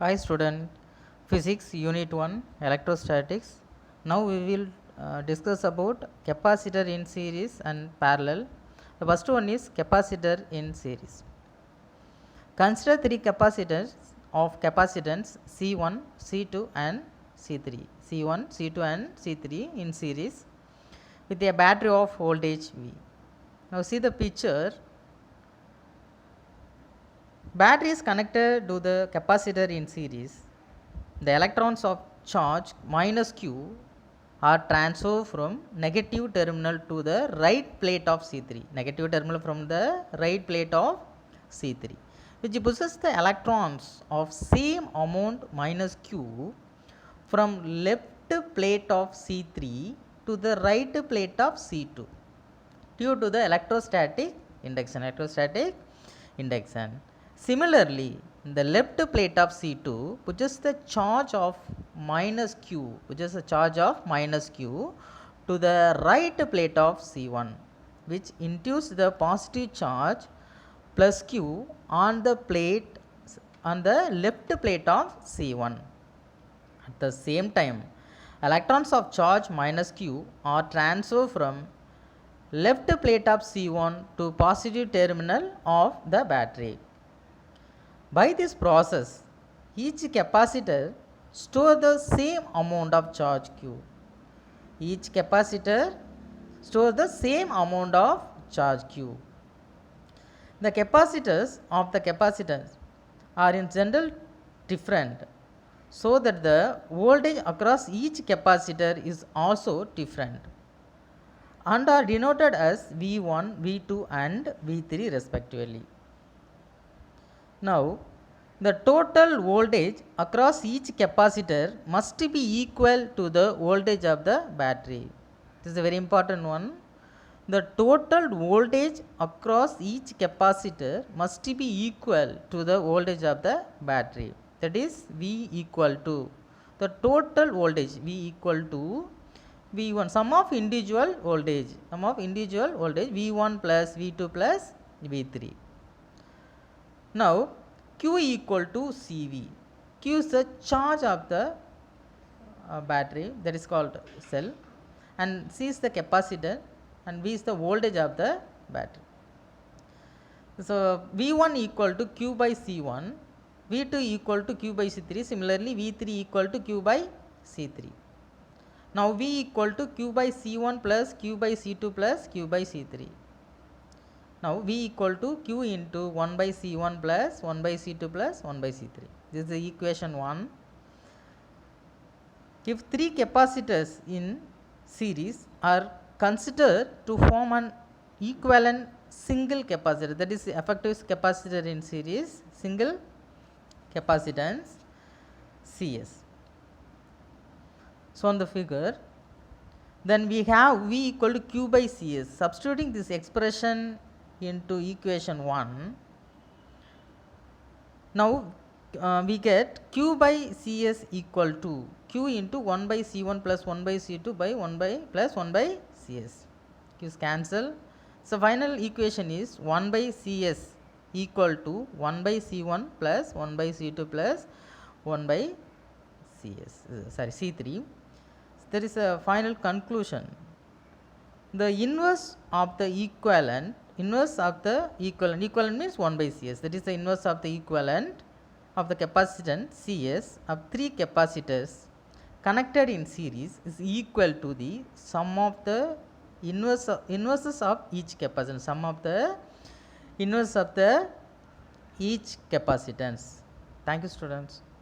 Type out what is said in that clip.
Hi student, physics unit 1 electrostatics. Now we will discuss about capacitor in series and parallel. The first one is capacitor in series. Consider three capacitors of capacitance C1, C2 and C3. C1, C2 and C3 in series with a battery of voltage V. Now see the picture. Battery is connected to the capacitor in series. The electrons of charge minus q are transferred from negative terminal to the right plate of C3. Negative terminal from the right plate of C3, which pushes the electrons of same amount minus q from left plate of C3 to the right plate of C2 due to the electrostatic induction. Similarly, the left plate of C2 pushes the charge of minus q, to the right plate of C1, which induces the positive charge plus q on the left plate of C1. At the same time, electrons of charge minus q are transferred from left plate of C1 to positive terminal of the battery. By this process, each capacitor stores the same amount of charge q. Each capacitor stores the same amount of charge q. The capacitors of the capacitors are in general different, so that the voltage across each capacitor is also different and are denoted as V1, V2 and V3 respectively. Now, the total voltage across each capacitor must be equal to the voltage of the battery. This is a very important one. The total voltage across each capacitor must be equal to the voltage of the battery. That is V equal to the total voltage V equal to V1, sum of individual voltage V1 plus V2 plus V3. Now, Q equal to CV. Q is the charge of the battery, that is called cell, and C is the capacitor and V is the voltage of the battery. So, V1 equal to Q by C1, V2 equal to Q by C3, similarly V3 equal to Q by C3. Now, V equal to Q by C1 plus Q by C2 plus Q by C3. Now, V equal to Q into 1 by C1 plus 1 by C2 plus 1 by C3. This is the equation 1. If three capacitors in series are considered to form an equivalent single capacitor, that is effective capacitor in series, single capacitance CS. So, on the figure, then we have V equal to Q by CS. Substituting this expression into equation 1, now we get Q by CS equal to Q into 1 by C1 plus 1 by C2 by 1 by plus 1 by CS. Q's cancel. So, final equation is 1 by CS equal to 1 by C1 plus 1 by C2 plus 1 by C3. There is a final conclusion. The inverse of the equivalent means 1 by CS, that is the inverse of the equivalent of the capacitance CS of three capacitors connected in series is equal to the sum of the inverses of each capacitance, sum of the inverse of the each capacitance. Thank you, students.